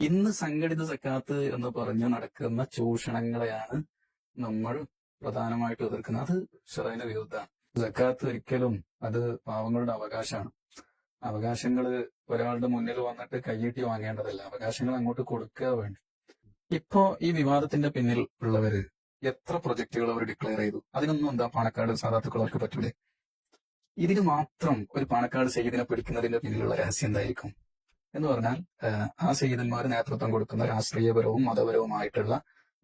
ഇന്ന് സംഘടിത സക്കാത്ത് എന്ന് പറഞ്ഞ് നടക്കുന്ന ചൂഷണങ്ങളെയാണ് നമ്മൾ പ്രധാനമായിട്ടും എതിർക്കുന്നത്. അത് ഷറൈന് വിരുദ്ധമാണ്. സക്കാത്ത് ഒരിക്കലും അത് പാവങ്ങളുടെ അവകാശമാണ്. അവകാശങ്ങൾ ഒരാളുടെ മുന്നിൽ വന്നിട്ട് കൈയ്യീട്ടി വാങ്ങേണ്ടതല്ല. അവകാശങ്ങൾ അങ്ങോട്ട് കൊടുക്കുക വേണ്ടി. ഇപ്പോ ഈ വിവാദത്തിന്റെ പിന്നിൽ ഉള്ളവര് എത്ര പ്രൊജക്ടുകൾ അവർ ഡിക്ലെയർ ചെയ്തു? അതിനൊന്നും എന്താ പാണക്കാട് സാധാത്തുക്കളവർക്ക് പറ്റൂലേ? ഇതിന് മാത്രം ഒരു പാണക്കാട് സയ്യിദിനെ പിടിക്കുന്നതിന്റെ പിന്നിലുള്ള രഹസ്യം എന്തായിരിക്കും എന്ന് പറഞ്ഞാൽ, ആ സയ്യിദന്മാർ നേതൃത്വം കൊടുക്കുന്ന രാഷ്ട്രീയപരവും മതപരവുമായിട്ടുള്ള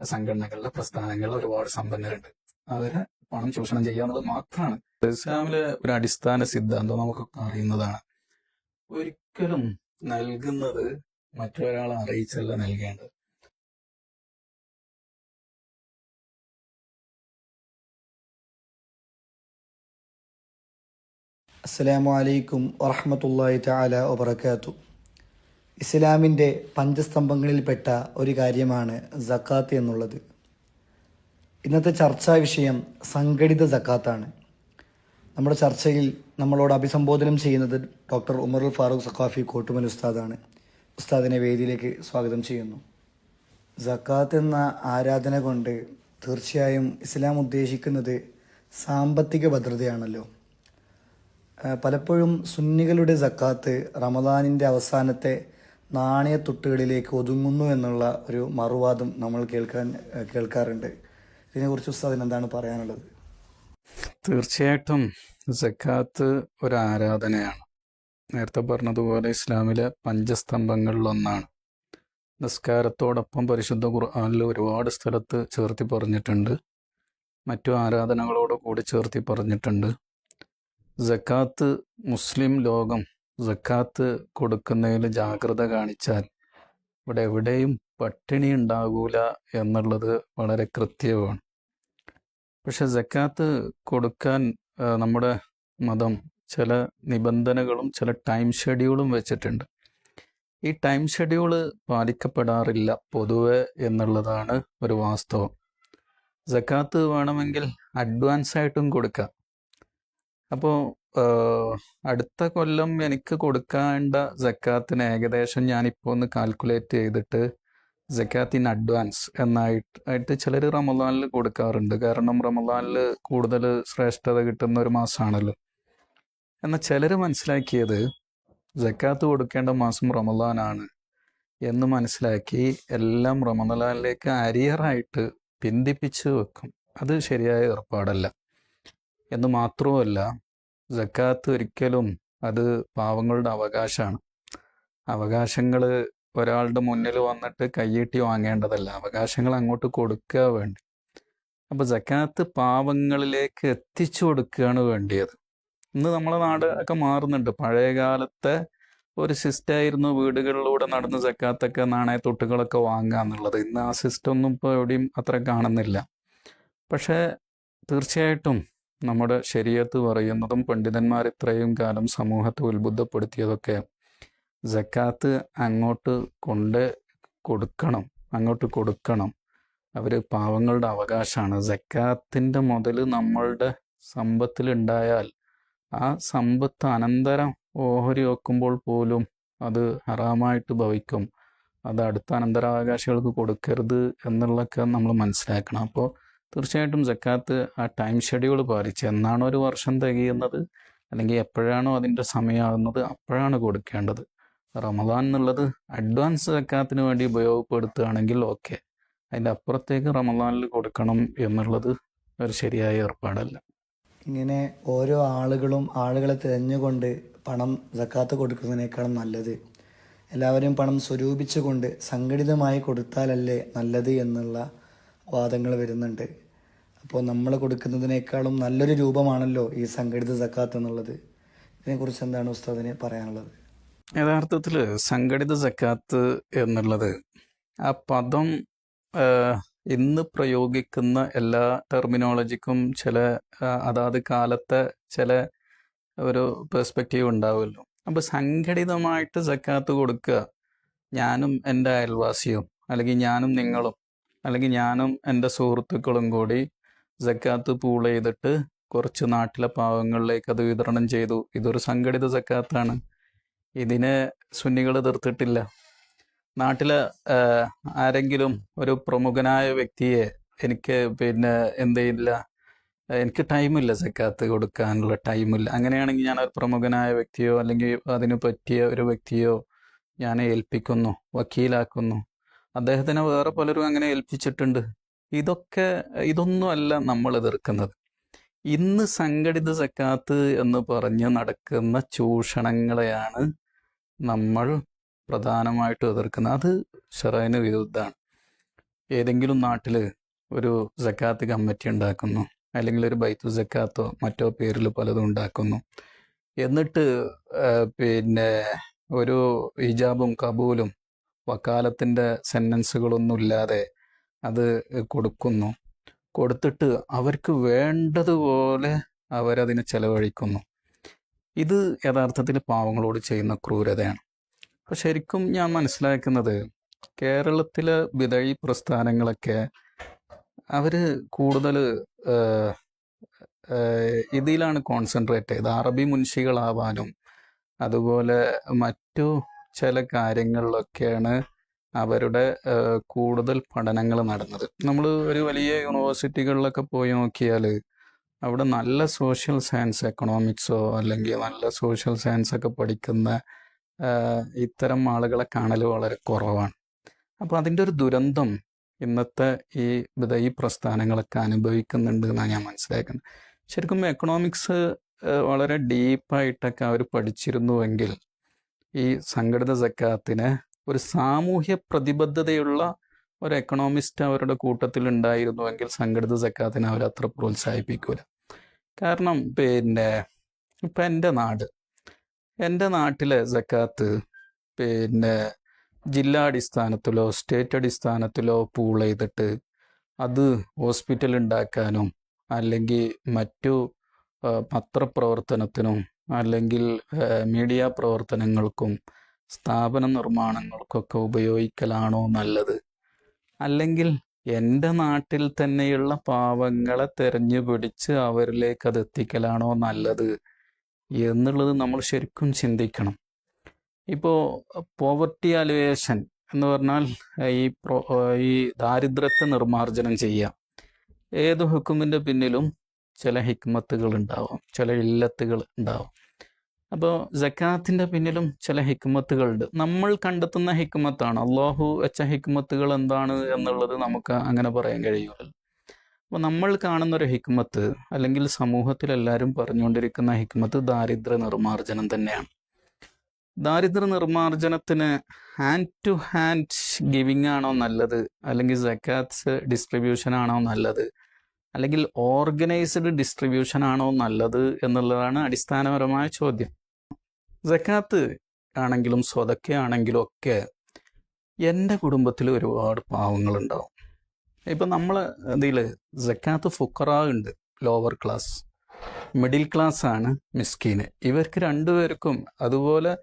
സംഘടനകളിലെ പ്രസ്ഥാനങ്ങളിൽ ഒരുപാട് സമ്പന്നരുണ്ട്. അവരെ പണം ചൂഷണം ചെയ്യുക എന്നുള്ളത് മാത്രമാണ്. ഇസ്ലാമിലെ ഒരു അടിസ്ഥാന സിദ്ധാന്തം നമുക്ക് അറിയുന്നതാണ്. ഒരിക്കലും നൽകുന്നത് മറ്റൊരാളെ അറിയിച്ചല്ല നൽകേണ്ടത്. അസ്സലാമു അലൈക്കും വറഹ്മത്തുള്ളാഹി തആല വബറകാത്തു. ഇസ്ലാമിൻ്റെ പഞ്ചസ്തംഭങ്ങളിൽപ്പെട്ട ഒരു കാര്യമാണ് സക്കാത്ത് എന്നുള്ളത്. ഇന്നത്തെ ചർച്ചാ വിഷയം സംഘടിത സക്കാത്താണ്. നമ്മുടെ ചർച്ചയിൽ നമ്മളോട് അഭിസംബോധനം ചെയ്യുന്നത് ഡോക്ടർ ഉമറുൽ ഫാറൂഖ് സഖാഫി കോട്ടുമൽ ഉസ്താദാണ്. ഉസ്താദിനെ വേദിയിലേക്ക് സ്വാഗതം ചെയ്യുന്നു. സക്കാത്ത് എന്ന ആരാധന കൊണ്ട് തീർച്ചയായും ഇസ്ലാം ഉദ്ദേശിക്കുന്നത് സാമ്പത്തിക ഭദ്രതയാണല്ലോ. പലപ്പോഴും സുന്നികളുടെ സക്കാത്ത് റമദാനിൻ്റെ അവസാനത്തെ നാണയത്തുട്ടുകളിലേക്ക് ഒതുങ്ങുന്നു എന്നുള്ള ഒരു മറുവാദം നമ്മൾ കേൾക്കാറുണ്ട്. ഇതിനെക്കുറിച്ച് ഉസ്താദിന് എന്താണ് പറയാനുള്ളത്? തീർച്ചയായിട്ടും സക്കാത്ത് ഒരു ആരാധനയാണ്. നേരത്തെ പറഞ്ഞതുപോലെ ഇസ്ലാമിലെ പഞ്ചസ്തംഭങ്ങളിലൊന്നാണ്. നിസ്കാരത്തോടൊപ്പം പരിശുദ്ധ ഖുർആനിൽ ഒരുപാട് സ്ഥലത്ത് ചേർത്തി പറഞ്ഞിട്ടുണ്ട്. മറ്റു ആരാധനകളോട് കൂടി ചേർത്തി പറഞ്ഞിട്ടുണ്ട്. സക്കാത്ത് മുസ്ലിം ലോകം സക്കാത്ത് കൊടുക്കുന്നതിൽ ജാഗ്രത കാണിച്ചാൽ ഇവിടെ എവിടെയും പട്ടിണി ഉണ്ടാകൂല എന്നുള്ളത് വളരെ കൃത്യമാണ്. പക്ഷെ സക്കാത്ത് കൊടുക്കാൻ നമ്മുടെ മതം ചില നിബന്ധനകളും ചില ടൈം ഷെഡ്യൂളും വെച്ചിട്ടുണ്ട്. ഈ ടൈം ഷെഡ്യൂള് പാലിക്കപ്പെടാറില്ല പൊതുവെ എന്നുള്ളതാണ് ഒരു വാസ്തവം. സക്കാത്ത് വേണമെങ്കിൽ അഡ്വാൻസ് ആയിട്ടും കൊടുക്കാം. അപ്പോൾ അടുത്ത കൊല്ലം എനിക്ക് കൊടുക്കേണ്ട സക്കാത്തിന് ഏകദേശം ഞാനിപ്പോൾ ഒന്ന് കാൽക്കുലേറ്റ് ചെയ്തിട്ട് സക്കാത്ത് ഇൻ അഡ്വാൻസ് എന്നായിട്ട് ചിലർ റമദാനിൽ കൊടുക്കാറുണ്ട്. കാരണം റമദാനിൽ കൂടുതൽ ശ്രേഷ്ഠത കിട്ടുന്ന ഒരു മാസമാണല്ലോ. എന്നാൽ ചിലർ മനസ്സിലാക്കിയത് സക്കാത്ത് കൊടുക്കേണ്ട മാസം റമദാനാണ് എന്ന് മനസ്സിലാക്കി എല്ലാം റമദാനിലേക്ക് അരിയറായിട്ട് പിന്തിപ്പിച്ച് വെക്കും. അത് ശരിയായ ഏർപ്പാടല്ല. എന്ന് മാത്രവുമല്ല, സക്കാത്ത് ഒരിക്കലും അത് പാവങ്ങളുടെ അവകാശമാണ്. അവകാശങ്ങൾ ഒരാളുടെ മുന്നിൽ വന്നിട്ട് കൈയ്യീട്ടി വാങ്ങേണ്ടതല്ല. അവകാശങ്ങൾ അങ്ങോട്ട് കൊടുക്കുക വേണ്ടി. അപ്പോൾ സക്കാത്ത് പാവങ്ങളിലേക്ക് എത്തിച്ചു കൊടുക്കുകയാണ് വേണ്ടിയത്. ഇന്ന് നമ്മളെ നാട് ഒക്കെ മാറുന്നുണ്ട്. പഴയ കാലത്തെ ഒരു സിസ്റ്റമായിരുന്നു വീടുകളിലൂടെ നടന്ന് സക്കാത്തൊക്കെ നാണയത്തൊട്ടുകളൊക്കെ വാങ്ങുക എന്നുള്ളത്. ഇന്ന് ആ സിസ്റ്റം ഒന്നും ഇപ്പോൾ എവിടെയും അത്ര കാണുന്നില്ല. പക്ഷേ തീർച്ചയായിട്ടും നമ്മുടെ ശരീഅത്ത് പറയുന്നതും പണ്ഡിതന്മാർ ഇത്രയും കാലം സമൂഹത്തെ ഉത്ബുദ്ധപ്പെടുത്തിയതൊക്കെ സക്കാത്ത് അങ്ങോട്ട് കൊടുക്കണം. അവർ പാവങ്ങളുടെ അവകാശമാണ്. സക്കാത്തിൻ്റെ മുതൽ നമ്മളുടെ സമ്പത്തിലുണ്ടായാൽ ആ സമ്പത്ത് അനന്തരം ഓഹരി വെക്കുമ്പോൾ പോലും അത് ഹറാമായിട്ട് ഭവിക്കും. അത് അടുത്ത അനന്തരാവകാശികൾക്ക് കൊടുക്കരുത് എന്നുള്ളതൊക്കെ നമ്മൾ മനസ്സിലാക്കണം. അപ്പോൾ തീർച്ചയായിട്ടും സക്കാത്ത് ആ ടൈം ഷെഡ്യൂൾ പാലിച്ച് എന്നാണോ ഒരു വർഷം തികയുന്നത് അല്ലെങ്കിൽ എപ്പോഴാണോ അതിൻ്റെ സമയമാകുന്നത് അപ്പോഴാണ് കൊടുക്കേണ്ടത്. റമദാൻ എന്നുള്ളത് അഡ്വാൻസ് സക്കാത്തിന് വേണ്ടി ഉപയോഗപ്പെടുത്തുകയാണെങ്കിൽ ഓക്കെ. അതിൻ്റെ അപ്പുറത്തേക്ക് റമദാനിൽ കൊടുക്കണം എന്നുള്ളത് ഒരു ശരിയായ ഏർപ്പാടല്ല. ഇങ്ങനെ ഓരോ ആളുകളെ തിരഞ്ഞുകൊണ്ട് പണം സക്കാത്ത് കൊടുക്കുന്നതിനേക്കാളും നല്ലത് എല്ലാവരും പണം സ്വരൂപിച്ചുകൊണ്ട് സംഘടിതമായി കൊടുത്താലല്ലേ നല്ലത് എന്നുള്ള വാദങ്ങൾ വരുന്നുണ്ട്. അപ്പോൾ നമ്മൾ കൊടുക്കുന്നതിനേക്കാളും നല്ലൊരു രൂപമാണല്ലോ ഈ സംഘടിത സക്കാത്ത് എന്നുള്ളത്. ഇതിനെക്കുറിച്ച് എന്താണ് ഉസ്താദിന് പറയാനുള്ളത്? യഥാർത്ഥത്തിൽ സംഘടിത സക്കാത്ത് എന്നുള്ളത് ആ പദം ഇന്ന് പ്രയോഗിക്കുന്ന എല്ലാ ടെർമിനോളജിക്കും ചില അതാത് കാലത്തെ ചില ഒരു പെർസ്പെക്റ്റീവ് ഉണ്ടാവുമല്ലോ. അപ്പോൾ സംഘടിതമായിട്ട് സക്കാത്ത് കൊടുക്കുക, ഞാനും എൻ്റെ അയൽവാസിയും അല്ലെങ്കിൽ ഞാനും നിങ്ങളും അല്ലെങ്കിൽ ഞാനും എൻ്റെ സുഹൃത്തുക്കളും കൂടി സക്കാത്ത് പൂൾ ചെയ്തിട്ട് കുറച്ച് നാട്ടിലെ പാവങ്ങളിലേക്ക് അത് വിതരണം ചെയ്തു, ഇതൊരു സംഘടിത സക്കാത്താണ്. ഇതിനെ സുന്നികൾ എതിർത്തിട്ടില്ല. നാട്ടിലെ ആരെങ്കിലും ഒരു പ്രമുഖനായ വ്യക്തിയെ എനിക്ക് എന്ത് ചെയ്യില്ല, എനിക്ക് ടൈമില്ല, സക്കാത്ത് കൊടുക്കാനുള്ള ടൈമില്ല, അങ്ങനെയാണെങ്കിൽ ഞാൻ ഒരു പ്രമുഖനായ വ്യക്തിയോ അല്ലെങ്കിൽ അതിന് പറ്റിയ ഒരു വ്യക്തിയോ ഞാൻ ഏൽപ്പിക്കുന്നു, വക്കീലാക്കുന്നു. അദ്ദേഹത്തിനെ വേറെ പലരും അങ്ങനെ ഏൽപ്പിച്ചിട്ടുണ്ട്. ഇതൊന്നുമല്ല നമ്മൾ എതിർക്കുന്നത്. ഇന്ന് സംഘടിത സക്കാത്ത് എന്ന് പറഞ്ഞ് നടക്കുന്ന ചൂഷണങ്ങളെയാണ് നമ്മൾ പ്രധാനമായിട്ടും എതിർക്കുന്നത്. അത് ശറഅന് വിരുദ്ധമാണ്. ഏതെങ്കിലും നാട്ടിൽ ഒരു സക്കാത്ത് കമ്മിറ്റി ഉണ്ടാക്കുന്നു, അല്ലെങ്കിൽ ഒരു ബൈത്തു സക്കാത്തോ മറ്റോ പേരിൽ പലതും ഉണ്ടാക്കുന്നു. എന്നിട്ട് ഒരു ഹിജാബും കബൂലും വക്കാലത്തിൻ്റെ സെന്റൻസുകളൊന്നും ഇല്ലാതെ അത് കൊടുക്കുന്നു. കൊടുത്തിട്ട് അവർക്ക് വേണ്ടതുപോലെ അവരതിനെ ചെലവഴിക്കുന്നു. ഇത് യഥാർത്ഥത്തിൽ പാവങ്ങളോട് ചെയ്യുന്ന ക്രൂരതയാണ്. അപ്പം ശരിക്കും ഞാൻ മനസ്സിലാക്കുന്നത്, കേരളത്തിലെ ബിദഈ പ്രസ്ഥാനങ്ങളൊക്കെ അവർ കൂടുതൽ ഇതിലാണ് കോൺസെൻട്രേറ്റ് ചെയ്ത് അറബി മുൻഷികളാവാനും അതുപോലെ മറ്റു ചില കാര്യങ്ങളിലൊക്കെയാണ് അവരുടെ കൂടുതൽ പഠനങ്ങൾ നടന്നത്. നമ്മൾ ഒരു വലിയ യൂണിവേഴ്സിറ്റികളിലൊക്കെ പോയി നോക്കിയാൽ അവിടെ നല്ല സോഷ്യൽ സയൻസ്, എക്കണോമിക്സോ അല്ലെങ്കിൽ നല്ല സോഷ്യൽ സയൻസ് ഒക്കെ പഠിക്കുന്ന ഇത്തരം ആളുകളെ കാണൽ വളരെ കുറവാണ്. അപ്പോൾ അതിൻ്റെ ഒരു ദുരന്തം ഇന്നത്തെ ഈ ബിദഈ പ്രസ്ഥാനങ്ങളൊക്കെ അനുഭവിക്കുന്നുണ്ട് എന്നാണ് ഞാൻ മനസ്സിലാക്കുന്നത്. ശരിക്കും എക്കണോമിക്സ് വളരെ ഡീപ്പായിട്ടൊക്കെ അവർ പഠിച്ചിരുന്നുവെങ്കിൽ ഈ സംഘടിത സക്കാത്തിനെ ഒരു സാമൂഹ്യ പ്രതിബദ്ധതയുള്ള ഒരു എക്കണോമിസ്റ്റ് അവരുടെ കൂട്ടത്തിൽ ഉണ്ടായിരുന്നുവെങ്കിൽ സംഘടിത സക്കാത്തിനെ അവരത്ര പ്രോത്സാഹിപ്പിക്കൂല. കാരണം ഇപ്പം എൻ്റെ നാട്ടിലെ സക്കാത്ത് ജില്ലാ അടിസ്ഥാനത്തിലോ സ്റ്റേറ്റ് അടിസ്ഥാനത്തിലോ പൂൾ ചെയ്തിട്ട് അത് ഹോസ്പിറ്റൽ ഉണ്ടാക്കാനും അല്ലെങ്കിൽ മറ്റു പത്രപ്രവർത്തനത്തിനും അല്ലെങ്കിൽ മീഡിയ പ്രവർത്തനങ്ങൾക്കും സ്ഥാപന നിർമ്മാണങ്ങൾക്കൊക്കെ ഉപയോഗിക്കലാണോ നല്ലത്, അല്ലെങ്കിൽ എൻ്റെ നാട്ടിൽ തന്നെയുള്ള പാവങ്ങളെ തെരഞ്ഞു പിടിച്ച് അവരിലേക്ക് അത് എത്തിക്കലാണോ നല്ലത് എന്നുള്ളത് നമ്മൾ ശരിക്കും ചിന്തിക്കണം. ഇപ്പോൾ പോവർട്ടി അലിവേഷൻ എന്ന് പറഞ്ഞാൽ ഈ ദാരിദ്ര്യത്തെ നിർമ്മാർജ്ജനം ചെയ്യുക. ഏത് ഹുക്കുമിൻ്റെ പിന്നിലും ചില ഹിക്മത്തുകൾ ഉണ്ടാവും, ചില ഇല്ലത്തുകൾ ഉണ്ടാവും. അപ്പോൾ സക്കാത്തിൻ്റെ പിന്നിലും ചില ഹിക്മത്തുകളുണ്ട്. നമ്മൾ കണ്ടെത്തുന്ന ഹിക്മത്താണ്. അള്ളാഹു വെച്ച ഹിക്മത്തുകൾ എന്താണ് എന്നുള്ളത് നമുക്ക് അങ്ങനെ പറയാൻ കഴിയുമല്ലോ. അപ്പോൾ നമ്മൾ കാണുന്നൊരു ഹിക്മത്ത് അല്ലെങ്കിൽ സമൂഹത്തിൽ എല്ലാവരും പറഞ്ഞുകൊണ്ടിരിക്കുന്ന ഹിക്മത്ത് ദാരിദ്ര്യ നിർമ്മാർജ്ജനം തന്നെയാണ്. ദാരിദ്ര്യ നിർമ്മാർജ്ജനത്തിന് ഹാൻഡ് ടു ഹാൻഡ് ഗിവിങ് ആണോ നല്ലത്, അല്ലെങ്കിൽ സക്കാത്ത് ഡിസ്ട്രിബ്യൂഷൻ ആണോ നല്ലത്, അല്ലെങ്കിൽ ഓർഗനൈസ്ഡ് ഡിസ്ട്രിബ്യൂഷൻ ആണോ നല്ലത് എന്നുള്ളതാണ് അടിസ്ഥാനപരമായ ചോദ്യം. സക്കാത്ത് ആണെങ്കിലും സ്വതക്കയാണെങ്കിലും ഒക്കെ എൻ്റെ കുടുംബത്തിൽ ഒരുപാട് പാവങ്ങളുണ്ടാവും. ഇപ്പം നമ്മൾ ഇതിൽ സക്കാത്ത് ഫുഖറാ ഉണ്ട്, ലോവർ ക്ലാസ്, മിഡിൽ ക്ലാസ് ആണ് മിസ്കീന്. ഇവർക്ക് രണ്ടുപേർക്കും അതുപോലെ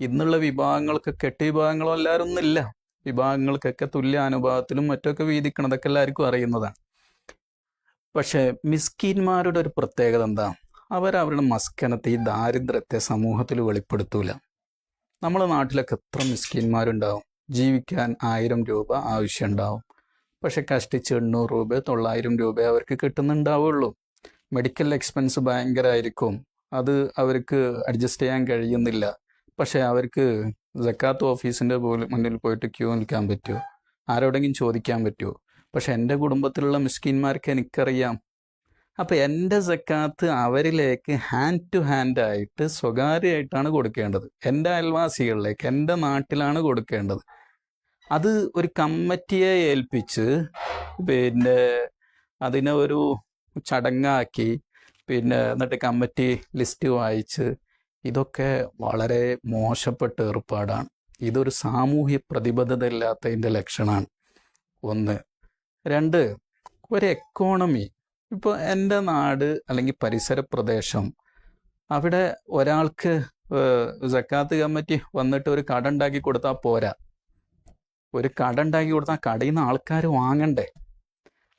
ഇന്നുള്ള വിഭാഗങ്ങൾക്കൊക്കെ 8 വിഭാഗങ്ങളോ എല്ലാവരും ഒന്നുമില്ല, വിഭാഗങ്ങൾക്കൊക്കെ തുല്യ അനുപാതത്തിലും മറ്റൊക്കെ വീതിക്കണം, അതൊക്കെ എല്ലാവർക്കും അറിയുന്നതാണ്. പക്ഷേ മിസ്കീന്മാരുടെ ഒരു പ്രത്യേകത എന്താ, അവരവരുടെ മസ്കനത്തെ ഈ ദാരിദ്ര്യത്തെ സമൂഹത്തിൽ വെളിപ്പെടുത്തൂല. നമ്മളെ നാട്ടിലൊക്കെ എത്ര മിസ്കീന്മാരുണ്ടാവും. ജീവിക്കാൻ 1000 രൂപ ആവശ്യമുണ്ടാവും, പക്ഷെ കഷ്ടിച്ച് 800 രൂപ 900 രൂപ അവർക്ക് കിട്ടുന്നുണ്ടാവുള്ളൂ. മെഡിക്കൽ എക്സ്പെൻസ് ഭയങ്കരമായിരിക്കും, അത് അവർക്ക് അഡ്ജസ്റ്റ് ചെയ്യാൻ കഴിയുന്നില്ല. പക്ഷേ അവർക്ക് സക്കാത്ത് ഓഫീസിൻ്റെ മുന്നിൽ പോയിട്ട് ക്യൂ നിൽക്കാൻ പറ്റുമോ, ആരോടെങ്കിലും ചോദിക്കാൻ പറ്റുമോ? പക്ഷെ എൻ്റെ കുടുംബത്തിലുള്ള മിസ്കിന്മാർക്ക് എനിക്കറിയാം. അപ്പം എൻ്റെ സക്കാത്ത് അവരിലേക്ക് ഹാൻഡ് ടു ഹാൻഡ് ആയിട്ട് സ്വകാര്യമായിട്ടാണ് കൊടുക്കേണ്ടത്. എൻ്റെ അയൽവാസികളിലേക്ക്, എൻ്റെ നാട്ടിലാണ് കൊടുക്കേണ്ടത്. അത് ഒരു കമ്മിറ്റിയെ ഏൽപ്പിച്ച് അതിനെ ഒരു ചടങ്ങാക്കി എന്നിട്ട് കമ്മിറ്റി ലിസ്റ്റ് വായിച്ച്, ഇതൊക്കെ വളരെ മോശപ്പെട്ട ഏർപ്പാടാണ്. ഇതൊരു സാമൂഹ്യ പ്രതിബദ്ധത ഇല്ലാത്തതിൻ്റെ ലക്ഷണമാണ്. 1. 2, ഒരു എക്കോണമി. ഇപ്പോൾ എൻ്റെ നാട് അല്ലെങ്കിൽ പരിസര പ്രദേശം, അവിടെ ഒരാൾക്ക് സക്കാത്ത് കമ്മിറ്റി വന്നിട്ട് ഒരു കട ഉണ്ടാക്കി കൊടുത്താൽ പോരാ. ഒരു കട ഉണ്ടാക്കി കൊടുത്താൽ കടയിൽ നിന്ന് ആൾക്കാർ വാങ്ങണ്ടേ.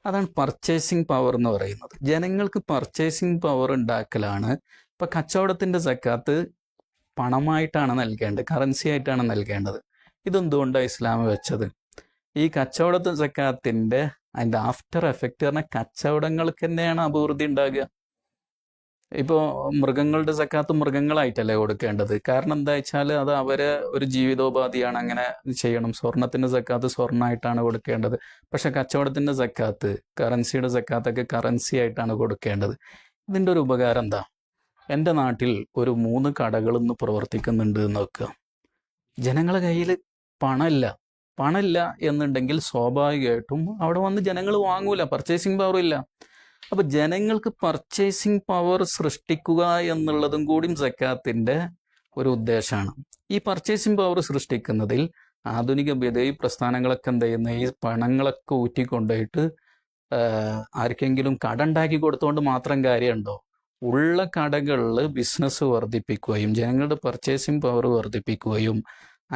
അതാണ് പർച്ചേസിങ് പവർ എന്ന് പറയുന്നത്. ജനങ്ങൾക്ക് പർച്ചേസിങ് പവർ ഉണ്ടാക്കലാണ്. ഇപ്പം കച്ചവടത്തിൻ്റെ സക്കാത്ത് പണമായിട്ടാണ് നൽകേണ്ടത്, കറൻസി ആയിട്ടാണ് നൽകേണ്ടത്. ഇതെന്തുകൊണ്ടാണ് ഇസ്ലാം വെച്ചത്? ഈ കച്ചവടത്തെ സക്കാത്തിൻ്റെ അതിൻ്റെ ആഫ്റ്റർ എഫക്റ്റ് പറഞ്ഞാൽ കച്ചവടങ്ങൾക്ക് തന്നെയാണ് അഭിവൃദ്ധി ഉണ്ടാകുക. ഇപ്പോൾ മൃഗങ്ങളുടെ സക്കാത്ത് മൃഗങ്ങളായിട്ടല്ലേ കൊടുക്കേണ്ടത്. കാരണം എന്താ വെച്ചാൽ അത് അവരെ ഒരു ജീവിതോപാധിയാണ്, അങ്ങനെ ചെയ്യണം. സ്വർണത്തിൻ്റെ സക്കാത്ത് സ്വർണ്ണമായിട്ടാണ് കൊടുക്കേണ്ടത്. പക്ഷെ കച്ചവടത്തിൻ്റെ സക്കാത്ത്, കറൻസിയുടെ സക്കാത്തൊക്കെ കറൻസി ആയിട്ടാണ് കൊടുക്കേണ്ടത്. ഇതിൻ്റെ ഒരു ഉപകാരം എന്താ? എൻ്റെ നാട്ടിൽ ഒരു 3 കടകൾ ഇന്ന് പ്രവർത്തിക്കുന്നുണ്ട് എന്ന് വെക്കുക. ജനങ്ങളുടെ കയ്യിൽ പണമില്ല എന്നുണ്ടെങ്കിൽ സ്വാഭാവികമായിട്ടും അവിടെ വന്ന് ജനങ്ങൾ വാങ്ങൂല, പർച്ചേസിങ് പവർ ഇല്ല. അപ്പോൾ ജനങ്ങൾക്ക് പർച്ചേസിങ് പവർ സൃഷ്ടിക്കുക എന്നുള്ളതും കൂടി സക്കാത്തിൻ്റെ ഒരു ഉദ്ദേശമാണ്. ഈ പർച്ചേസിങ് പവർ സൃഷ്ടിക്കുന്നതിൽ ആധുനിക ബദഈ പ്രസ്ഥാനങ്ങളൊക്കെ എന്ത് ചെയ്യുന്ന, ഈ പണങ്ങളൊക്കെ ഊറ്റിക്കൊണ്ടുപോയിട്ട് ആർക്കെങ്കിലും കട ഉണ്ടാക്കി കൊടുത്തുകൊണ്ട് മാത്രം കാര്യമുണ്ടോ? ഉള്ള കടകളിൽ ബിസിനസ് വർദ്ധിപ്പിക്കുകയും ജനങ്ങളുടെ പർച്ചേസിങ് പവർ വർദ്ധിപ്പിക്കുകയും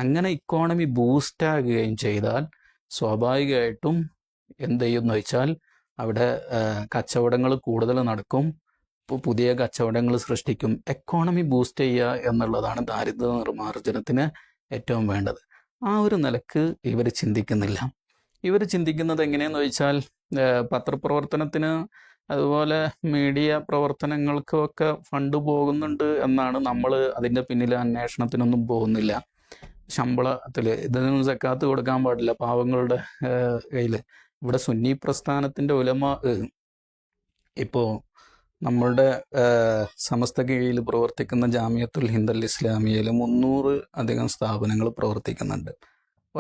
അങ്ങനെ ഇക്കോണമി ബൂസ്റ്റ് ആകുകയും ചെയ്താൽ സ്വാഭാവികമായിട്ടും എന്ത് ചെയ്യുമെന്ന് വെച്ചാൽ അവിടെ കച്ചവടങ്ങൾ കൂടുതൽ നടക്കും, പുതിയ കച്ചവടങ്ങൾ സൃഷ്ടിക്കും. എക്കോണമി ബൂസ്റ്റ് ചെയ്യുക എന്നുള്ളതാണ് ദാരിദ്ര്യ നിർമ്മാർജ്ജനത്തിന് ഏറ്റവും വേണ്ടത്. ആ ഒരു നിലക്ക് ഇവർ ചിന്തിക്കുന്നില്ല. ഇവർ ചിന്തിക്കുന്നത് എങ്ങനെയെന്ന് വെച്ചാൽ പത്രപ്രവർത്തനത്തിന് അതുപോലെ മീഡിയ പ്രവർത്തനങ്ങൾക്കൊക്കെ ഫണ്ട് പോകുന്നുണ്ട് എന്നാണ്. നമ്മൾ അതിൻ്റെ പിന്നിൽ അന്വേഷണത്തിനൊന്നും പോകുന്നില്ല. ശമ്പളത്തിൽ ഇതിനൊന്നും സക്കാത്ത് കൊടുക്കാൻ പാടില്ല പാവങ്ങളുടെ കയ്യിൽ. ഇവിടെ സുന്നി പ്രസ്ഥാനത്തിൻ്റെ ഉലമ ഇപ്പോൾ നമ്മളുടെ സമസ്ത കീഴിൽ പ്രവർത്തിക്കുന്ന ജാമിയത്തുൽ ഹിന്ദ് അൽ ഇസ്ലാമിയയിൽ 300 അധികം സ്ഥാപനങ്ങൾ പ്രവർത്തിക്കുന്നുണ്ട്.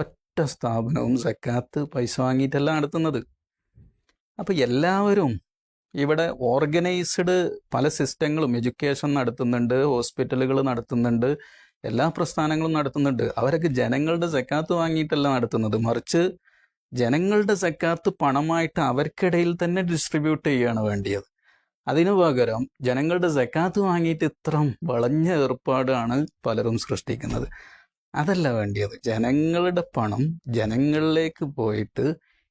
ഒറ്റ സ്ഥാപനവും സക്കാത്ത് പൈസ വാങ്ങിയിട്ടല്ല നടത്തുന്നത്. അപ്പോൾ എല്ലാവരും ഇവിടെ ഓർഗനൈസ്ഡ് പല സിസ്റ്റങ്ങളും, എഡ്യൂക്കേഷൻ നടത്തുന്നുണ്ട്, ഹോസ്പിറ്റലുകൾ നടത്തുന്നുണ്ട്, എല്ലാ പ്രസ്ഥാനങ്ങളും നടത്തുന്നുണ്ട്. അവരൊക്കെ ജനങ്ങളുടെ സക്കാത്ത് വാങ്ങിയിട്ടല്ല നടത്തുന്നത്, മറിച്ച് ജനങ്ങളുടെ സക്കാത്ത് പണമായിട്ട് അവർക്കിടയിൽ തന്നെ ഡിസ്ട്രിബ്യൂട്ട് ചെയ്യുകയാണ് വേണ്ടിയത്. അതിനു പകരം ജനങ്ങളുടെ സക്കാത്ത് വാങ്ങിയിട്ട് ഇത്രം വളഞ്ഞ ഏർപ്പാടാണ് പലരും സൃഷ്ടിക്കുന്നത്. അതല്ല വേണ്ടിയത്. ജനങ്ങളുടെ പണം ജനങ്ങളിലേക്ക് പോയിട്ട്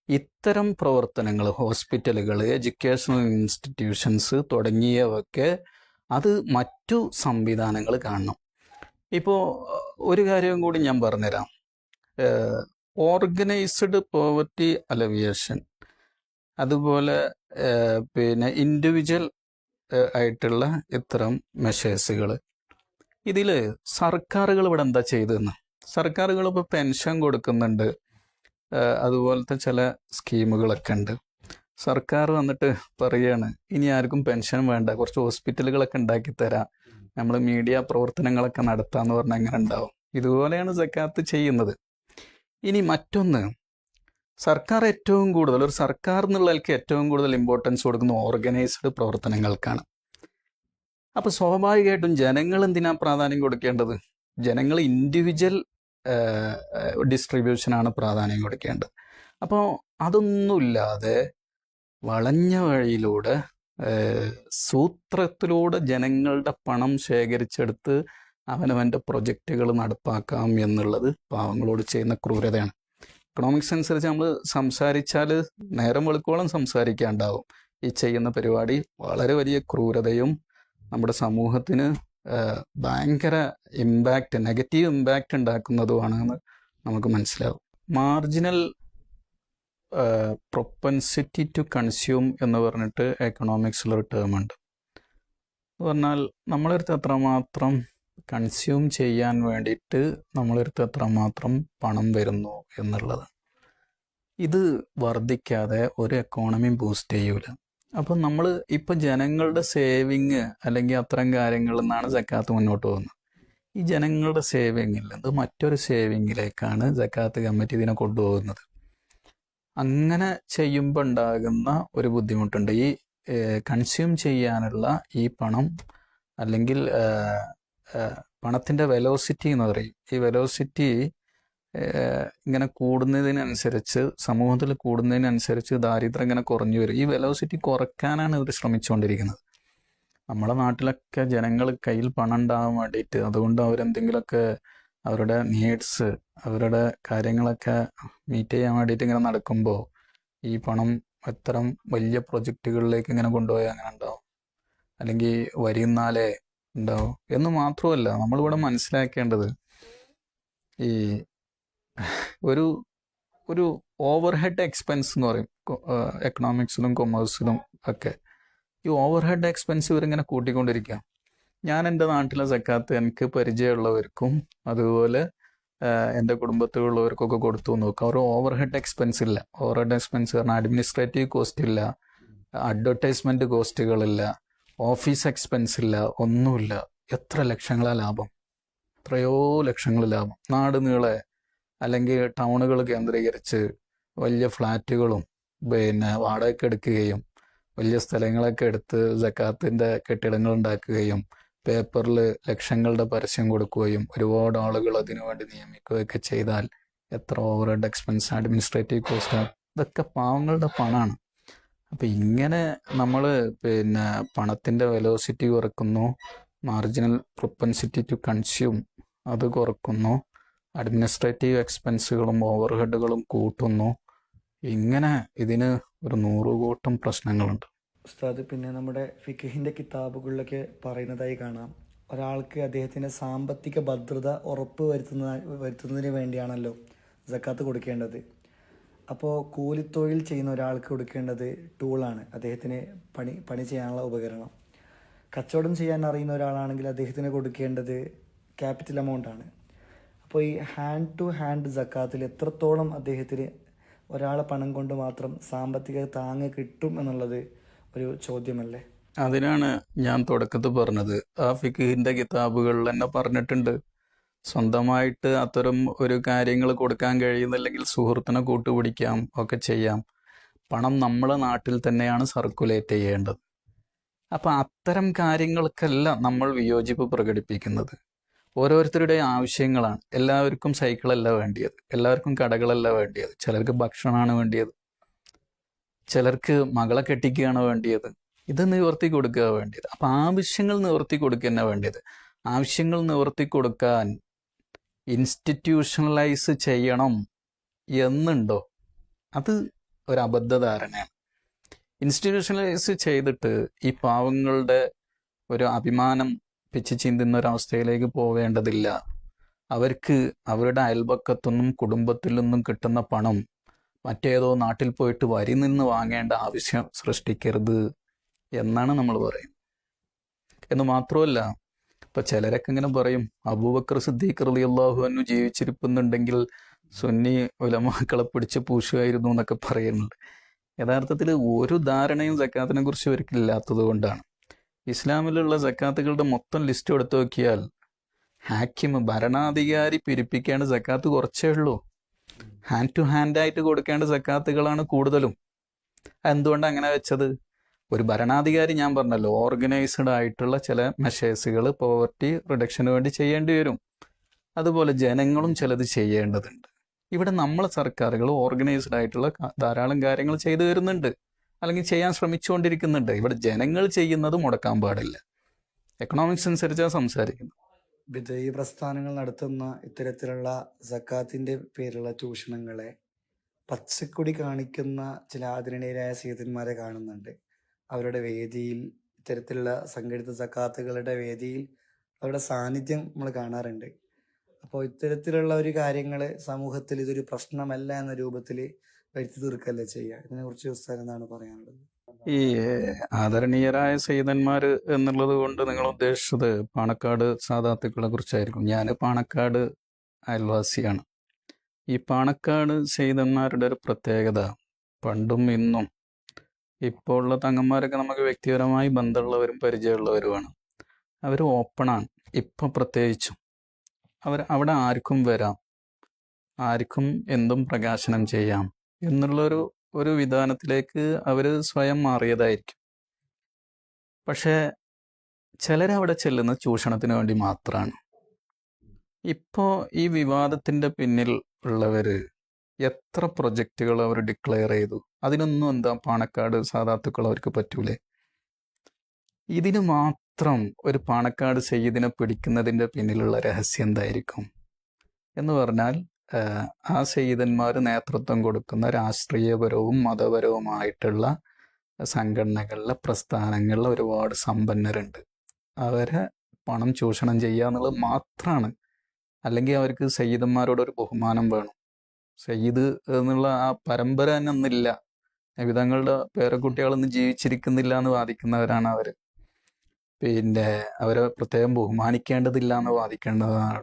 ഇത്തരം പ്രവർത്തനങ്ങൾ, ഹോസ്പിറ്റലുകൾ, എഡ്യൂക്കേഷണൽ ഇൻസ്റ്റിറ്റ്യൂഷൻസ് തുടങ്ങിയവയൊക്കെ അത് മറ്റു സംവിധാനങ്ങൾ കാണണം. ഇപ്പോൾ ഒരു കാര്യം കൂടി ഞാൻ പറഞ്ഞുതരാം. ഓർഗനൈസ്ഡ് പോവർട്ടി അലവിയേഷൻ, അതുപോലെ പിന്നെ ഇൻഡിവിജ്വൽ ആയിട്ടുള്ള ഇത്തരം മെഷേഴ്സുകൾ, ഇതിൽ സർക്കാരുകൾ ഇവിടെ എന്താ ചെയ്തതെന്ന്, സർക്കാരുകൾ ഇപ്പോൾ പെൻഷൻ കൊടുക്കുന്നുണ്ട്, അതുപോലത്തെ ചില സ്കീമുകളൊക്കെ ഉണ്ട്. സർക്കാർ വന്നിട്ട് പറയുകയാണ് ഇനി ആർക്കും പെൻഷൻ വേണ്ട, കുറച്ച് ഹോസ്പിറ്റലുകളൊക്കെ ഉണ്ടാക്കി തരാം, നമ്മൾ മീഡിയ പ്രവർത്തനങ്ങളൊക്കെ നടത്താമെന്ന് പറഞ്ഞാൽ എങ്ങനെ ഉണ്ടാവും? ഇതുപോലെയാണ് സക്കാത്ത് ചെയ്യുന്നത്. ഇനി മറ്റൊന്ന്, സർക്കാർ ഏറ്റവും കൂടുതൽ, ഒരു സർക്കാർ എന്നുള്ളതിലേക്ക് ഏറ്റവും കൂടുതൽ ഇമ്പോർട്ടൻസ് കൊടുക്കുന്ന ഓർഗനൈസ്ഡ് പ്രവർത്തനങ്ങൾക്കാണ്. അപ്പോൾ സ്വാഭാവികമായിട്ടും ജനങ്ങൾ എന്തിനാണ് പ്രാധാന്യം കൊടുക്കേണ്ടത്? ജനങ്ങൾ ഇൻഡിവിജ്വൽ ഡിസ്ട്രിബ്യൂഷനാണ് പ്രാധാന്യം കൊടുക്കേണ്ടത്. അപ്പോൾ അതൊന്നുമില്ലാതെ വളഞ്ഞ വഴിയിലൂടെ സൂത്രത്തിലൂടെ ജനങ്ങളുടെ പണം ശേഖരിച്ചെടുത്ത് അവനവൻ്റെ പ്രൊജക്റ്റുകൾ നടപ്പാക്കാം എന്നുള്ളത് പാവങ്ങളോട് ചെയ്യുന്ന ക്രൂരതയാണ്. എക്കണോമിക്സ് അനുസരിച്ച് നമ്മൾ സംസാരിച്ചാൽ നേരം വെളുക്കോളം സംസാരിക്കാണ്ടാവും. ഈ ചെയ്യുന്ന പരിപാടി വളരെ വലിയ ക്രൂരതയും നമ്മുടെ സമൂഹത്തിന് ഭയങ്കര ഇമ്പാക്റ്റ്, നെഗറ്റീവ് ഇമ്പാക്റ്റ് ഉണ്ടാക്കുന്നതുമാണെന്ന് നമുക്ക് മനസ്സിലാവും. മാർജിനൽ പ്രൊപ്പൻസിറ്റി ടു കൺസ്യൂം എന്ന് പറഞ്ഞിട്ട് എക്കണോമിക്സിലൊരു ടേം ഉണ്ട്. എന്ന് പറഞ്ഞാൽ നമ്മളെടുത്ത് എത്രമാത്രം കൺസ്യൂം ചെയ്യാൻ വേണ്ടിയിട്ട് നമ്മളെടുത്ത് എത്രമാത്രം പണം വരുന്നു എന്നുള്ളത്. ഇത് വർദ്ധിക്കാതെ ഒരു എക്കോണമി ബൂസ്റ്റ് ചെയ്യൂല. അപ്പം നമ്മൾ ഇപ്പം ജനങ്ങളുടെ സേവിങ് അല്ലെങ്കിൽ അത്തരം കാര്യങ്ങളിൽ നിന്നാണ് സക്കാത്ത് മുന്നോട്ട് പോകുന്നത്. ഈ ജനങ്ങളുടെ സേവിങ്ങിൽ നിന്ന് മറ്റൊരു സേവിങ്ങിലേക്കാണ് സക്കാത്ത് കമ്മിറ്റി ഇതിനെ കൊണ്ടുപോകുന്നത്. അങ്ങനെ ചെയ്യുമ്പോൾ ഉണ്ടാകുന്ന ഒരു ബുദ്ധിമുട്ടുണ്ട്. ഈ കൺസ്യൂം ചെയ്യാനുള്ള ഈ പണം അല്ലെങ്കിൽ പണത്തിൻ്റെ വെലോസിറ്റി എന്ന് പറയും. ഈ വെലോസിറ്റി ഇങ്ങനെ കൂടുന്നതിനനുസരിച്ച്, സമൂഹത്തിൽ കൂടുന്നതിനനുസരിച്ച് ദാരിദ്ര്യം ഇങ്ങനെ കുറഞ്ഞു വരും. ഈ വെലോസിറ്റി കുറയ്ക്കാനാണ് ഇവർ ശ്രമിച്ചുകൊണ്ടിരിക്കുന്നത്. നമ്മുടെ നാട്ടിലൊക്കെ ജനങ്ങൾ കയ്യിൽ പണം ഉണ്ടാകാൻ വേണ്ടിയിട്ട്, അതുകൊണ്ട് അവരെന്തെങ്കിലുമൊക്കെ അവരുടെ നീഡ്സ്, അവരുടെ കാര്യങ്ങളൊക്കെ മീറ്റ് ചെയ്യാൻ വേണ്ടിയിട്ട് ഇങ്ങനെ നടക്കുമ്പോൾ ഈ പണം ഇത്തരം വലിയ പ്രൊജക്റ്റുകളിലേക്ക് ഇങ്ങനെ കൊണ്ടുപോയാൽ അങ്ങനെ ഉണ്ടാവും, അല്ലെങ്കിൽ വരിയുന്നാലേ ഉണ്ടാവും എന്ന് മാത്രമല്ല, നമ്മളിവിടെ മനസ്സിലാക്കേണ്ടത് ഈ ഒരു ഒരു ഓവർ ഹെഡ് എക്സ്പെൻസ് എന്ന് പറയും എക്കണോമിക്സിലും കൊമേഴ്സിലും ഒക്കെ. ഈ ഓവർ ഹെഡ് എക്സ്പെൻസ് ഇവരിങ്ങനെ കൂട്ടിക്കൊണ്ടിരിക്കുക. ഞാൻ എൻ്റെ നാട്ടിലെ സക്കാത്ത് എനിക്ക് പരിചയമുള്ളവർക്കും അതുപോലെ എൻ്റെ കുടുംബത്തിലുള്ളവർക്കൊക്കെ കൊടുത്തു നോക്കാം. ഒരു ഓവർ ഹെഡ് എക്സ്പെൻസ് ഇല്ല. ഓവർ ഹെഡ് എക്സ്പെൻസ് പറഞ്ഞാൽ അഡ്മിനിസ്ട്രേറ്റീവ് കോസ്റ്റ് ഇല്ല, അഡ്വർടൈസ്മെൻറ്റ് കോസ്റ്റുകളില്ല, ഓഫീസ് എക്സ്പെൻസ് ഇല്ല, ഒന്നുമില്ല. എത്ര ലക്ഷങ്ങളാണ് ലാഭം, എത്രയോ ലക്ഷങ്ങൾ ലാഭം. നാട് നീളെ അല്ലെങ്കിൽ ടൗണുകൾ കേന്ദ്രീകരിച്ച് വലിയ ഫ്ലാറ്റുകളും വാടകയ്ക്ക് എടുക്കുകയും വലിയ സ്ഥലങ്ങളൊക്കെ എടുത്ത് സക്കാത്തിൻ്റെ കെട്ടിടങ്ങൾ ഉണ്ടാക്കുകയും പേപ്പറിൽ ലക്ഷങ്ങളുടെ പരസ്യം കൊടുക്കുകയും ഒരുപാട് ആളുകൾ അതിനുവേണ്ടി നിയമിക്കുകയൊക്കെ ചെയ്താൽ എത്ര overhead expense, administrative cost, ഇതൊക്കെ പാവങ്ങളുടെ പണമാണ്. അപ്പം ഇങ്ങനെ നമ്മൾ പണത്തിൻ്റെ വെലോസിറ്റി കുറക്കുന്നു, മാർജിനൽ പ്രൊപ്പൻസിറ്റി ടു കൺസ്യൂം അത് കുറക്കുന്നു, അഡ്മിനിസ്ട്രേറ്റീവ് എക്സ്പെൻസുകളും ഓവർ ഹെഡുകളും കൂട്ടുന്നു. ഇങ്ങനെ ഇതിന് ഒരു 100 കൂട്ടം പ്രശ്നങ്ങളുണ്ട്. ഉസ്താദ്, പിന്നെ നമ്മുടെ ഫിഖഹിൻ്റെ കിതാബുകളിലൊക്കെ പറയുന്നതായി കാണാം, ഒരാൾക്ക് അദ്ദേഹത്തിൻ്റെ സാമ്പത്തിക ഭദ്രത ഉറപ്പ് വരുത്തുന്നതിന് വേണ്ടിയാണല്ലോ സക്കാത്ത് കൊടുക്കേണ്ടത്. അപ്പോൾ കൂലിത്തൊഴിൽ ചെയ്യുന്ന ഒരാൾക്ക് കൊടുക്കേണ്ടത് ടൂളാണ്, അദ്ദേഹത്തിന് പണി ചെയ്യാനുള്ള ഉപകരണം. കച്ചവടം ചെയ്യാൻ അറിയുന്ന ഒരാളാണെങ്കിൽ അദ്ദേഹത്തിന് കൊടുക്കേണ്ടത് ക്യാപിറ്റൽ എമൗണ്ടാണ്. അപ്പോൾ ഈ ഹാൻഡ് ടു ഹാൻഡ് സക്കാത്തിൽ എത്രത്തോളം അദ്ദേഹത്തിന് ഒരാളെ പണം കൊണ്ട് മാത്രം സാമ്പത്തിക താങ്ങ് കിട്ടും എന്നുള്ളത് ഒരു ചോദ്യമല്ലേ? അതിനാണ് ഞാൻ തുടക്കത്തിൽ പറഞ്ഞത്, ആ ഫിഖഹിൻ്റെ കിതാബുകളിൽ തന്നെ പറഞ്ഞിട്ടുണ്ട്, സ്വന്തമായിട്ട് അത്തരം ഒരു കാര്യങ്ങൾ കൊടുക്കാൻ കഴിയുന്നില്ലെങ്കിൽ സുഹൃത്തിനെ കൂട്ടുപിടിക്കാം, ഒക്കെ ചെയ്യാം. പണം നമ്മളെ നാട്ടിൽ തന്നെയാണ് സർക്കുലേറ്റ് ചെയ്യേണ്ടത്. അപ്പം അത്തരം കാര്യങ്ങൾക്കല്ല നമ്മൾ വിയോജിപ്പ് പ്രകടിപ്പിക്കുന്നത്. ഓരോരുത്തരുടെ ആവശ്യങ്ങളാണ്. എല്ലാവർക്കും സൈക്കിളല്ല വേണ്ടിയത്, എല്ലാവർക്കും കടകളല്ല വേണ്ടിയത്, ചിലർക്ക് ഭക്ഷണമാണ് വേണ്ടിയത്, ചിലർക്ക് മകളെ കെട്ടിക്കുകയാണ് വേണ്ടിയത്. ഇത് നിവർത്തി കൊടുക്കുക വേണ്ടിയത്. അപ്പം ആവശ്യങ്ങൾ നിവർത്തി കൊടുക്കുക തന്നെ വേണ്ടിയത്. ആവശ്യങ്ങൾ നിവർത്തി കൊടുക്കാൻ ഇൻസ്റ്റിറ്റ്യൂഷണലൈസ് ചെയ്യണം എന്നുണ്ടോ? അത് ഒരു അബദ്ധധാരണയാണ്. ഇൻസ്റ്റിറ്റ്യൂഷണലൈസ് ചെയ്തിട്ട് ഈ പാവങ്ങളുടെ ഒരു അഭിമാനം പിച്ച് ചീന്തുന്ന ഒരവസ്ഥയിലേക്ക് പോവേണ്ടതില്ല. അവർക്ക് അവരുടെ അയൽപക്കത്തൊന്നും കുടുംബത്തിൽ നിന്നും കിട്ടുന്ന പണം മറ്റേതോ നാട്ടിൽ പോയിട്ട് വരി നിന്ന് വാങ്ങേണ്ട ആവശ്യം സൃഷ്ടിക്കരുത് എന്നാണ് നമ്മൾ പറയുന്നത്. എന്ന് മാത്രമല്ല, ഇപ്പം ചിലരൊക്കെ ഇങ്ങനെ പറയും, അബൂബക്കർ സിദ്ദീഖ് റളിയല്ലാഹു അൻഹു ജീവിച്ചിരിക്കുന്നുണ്ടെങ്കിൽ സുന്നി ഉലമാക്കളെ പിടിച്ച് പൂശുമായിരുന്നു എന്നൊക്കെ പറയുന്നുണ്ട്. യഥാർത്ഥത്തിൽ ഒരു ധാരണയും സക്കാത്തിനെ കുറിച്ച് അവർക്ക് ഇല്ലാത്തത് കൊണ്ടാണ്. ഇസ്ലാമിലുള്ള സക്കാത്തുകളുടെ മൊത്തം ലിസ്റ്റ് എടുത്തു നോക്കിയാൽ ഹാക്കിം, ഭരണാധികാരി പിരിപ്പിക്കേണ്ട സക്കാത്ത് കുറച്ചേ ഉള്ളൂ. ഹാൻഡ് ടു ഹാൻഡായിട്ട് കൊടുക്കേണ്ട സക്കാത്തുകളാണ് കൂടുതലും. എന്തുകൊണ്ടാണ് അങ്ങനെ വെച്ചത്? ഒരു ഭരണാധികാരി, ഞാൻ പറഞ്ഞല്ലോ, ഓർഗനൈസ്ഡ് ആയിട്ടുള്ള ചില മെഷേഴ്സുകൾ പോവർട്ടി റിഡക്ഷന് വേണ്ടി ചെയ്യേണ്ടി വരും. അതുപോലെ ജനങ്ങളും ചിലത് ചെയ്യേണ്ടതുണ്ട്. ഇവിടെ നമ്മളെ സർക്കാരുകൾ ഓർഗനൈസ്ഡ് ആയിട്ടുള്ള ധാരാളം കാര്യങ്ങൾ ചെയ്തു വരുന്നുണ്ട്, അല്ലെങ്കിൽ ചെയ്യാൻ ശ്രമിച്ചുകൊണ്ടിരിക്കുന്നുണ്ട്. ഇവിടെ ജനങ്ങൾ ചെയ്യുന്നത് മുടക്കാൻ പാടില്ല. എക്കണോമിക്സ് അനുസരിച്ചാണ് സംസാരിക്കുന്നത്. വിധേയ പ്രസ്ഥാനങ്ങൾ നടത്തുന്ന ഇത്തരത്തിലുള്ള സക്കാത്തിൻ്റെ പേരിലുള്ള ചൂഷണങ്ങളെ പച്ചക്കൊടി കാണിക്കുന്ന ചില ആദരണീയരായ സയ്യിദന്മാരെ കാണുന്നുണ്ട്. അവരുടെ വേദിയിൽ, ഇത്തരത്തിലുള്ള സംഘടിത സക്കാത്തുകളുടെ വേദിയിൽ അവരുടെ സാന്നിധ്യം നമ്മൾ കാണാറുണ്ട്. അപ്പോൾ ഇത്തരത്തിലുള്ള ഒരു കാര്യങ്ങൾ സമൂഹത്തിൽ ഇതൊരു പ്രശ്നമല്ല എന്ന രൂപത്തിൽ വരുത്തി തീർക്കല്ലേ ചെയ്യുക. ഇതിനെക്കുറിച്ച് ഉസ്താദ് എന്താണ് പറയാനുള്ളത്? ഈ ആദരണീയരായ സയ്യിദന്മാർ എന്നുള്ളത് കൊണ്ട് നിങ്ങൾ ഉദ്ദേശിച്ചത് പാണക്കാട് സാദാത്തുക്കളെ കുറിച്ചായിരിക്കും. ഞാൻ പാണക്കാട് അയൽവാസിയാണ്. ഈ പാണക്കാട് സയ്യിദന്മാരുടെ ഒരു പ്രത്യേകത, പണ്ടും ഇന്നും ഇപ്പോൾ ഉള്ള തങ്ങന്മാരൊക്കെ നമുക്ക് വ്യക്തിപരമായി ബന്ധമുള്ളവരും പരിചയമുള്ളവരുമാണ്. അവർ ഓപ്പണാണ്. ഇപ്പം പ്രത്യേകിച്ചും അവിടെ ആർക്കും വരാം, ആർക്കും എന്തും പ്രകാശനം ചെയ്യാം എന്നുള്ളൊരു വിധാനത്തിലേക്ക് അവർ സ്വയം മാറിയതായിരിക്കും. പക്ഷേ ചിലരവിടെ ചെല്ലുന്ന ചൂഷണത്തിന് വേണ്ടി മാത്രമാണ്. ഇപ്പോൾ ഈ വിവാദത്തിൻ്റെ പിന്നിൽ ഉള്ളവർ എത്ര പ്രൊജക്റ്റുകൾ അവർ ഡിക്ലെയർ ചെയ്തു, അതിനൊന്നും എന്താ പാണക്കാട് സാദാത്തുക്കൾ അവർക്ക് പറ്റൂലേ? ഇതിന് മാത്രം ഒരു പാണക്കാട് സയ്യിദിനെ പിടിക്കുന്നതിൻ്റെ പിന്നിലുള്ള രഹസ്യം എന്തായിരിക്കും എന്ന് പറഞ്ഞാൽ, ആ സയ്യിദന്മാർ നേതൃത്വം കൊടുക്കുന്ന രാഷ്ട്രീയപരവും മതപരവുമായിട്ടുള്ള സംഘടനകളിലെ പ്രസ്ഥാനങ്ങളിലെ ഒരുപാട് സമ്പന്നരുണ്ട്. അവരെ പണം ചൂഷണം ചെയ്യുക എന്നുള്ളത് മാത്രമാണ്. അല്ലെങ്കിൽ അവർക്ക് സയ്യിദന്മാരോടൊരു ബഹുമാനം വേണം, സയ്യിദ് എന്നുള്ള ആ പരമ്പര തന്നെ ഒന്നില്ല. നബിതങ്ങളുടെ പേരക്കുട്ടികളൊന്നും ജീവിച്ചിരിക്കുന്നില്ല എന്ന് വാദിക്കുന്നവരാണ് അവർ. പിന്നെ അവരെ പ്രത്യേകം ബഹുമാനിക്കേണ്ടതില്ല എന്ന് വാദിക്കേണ്ടതാണ്.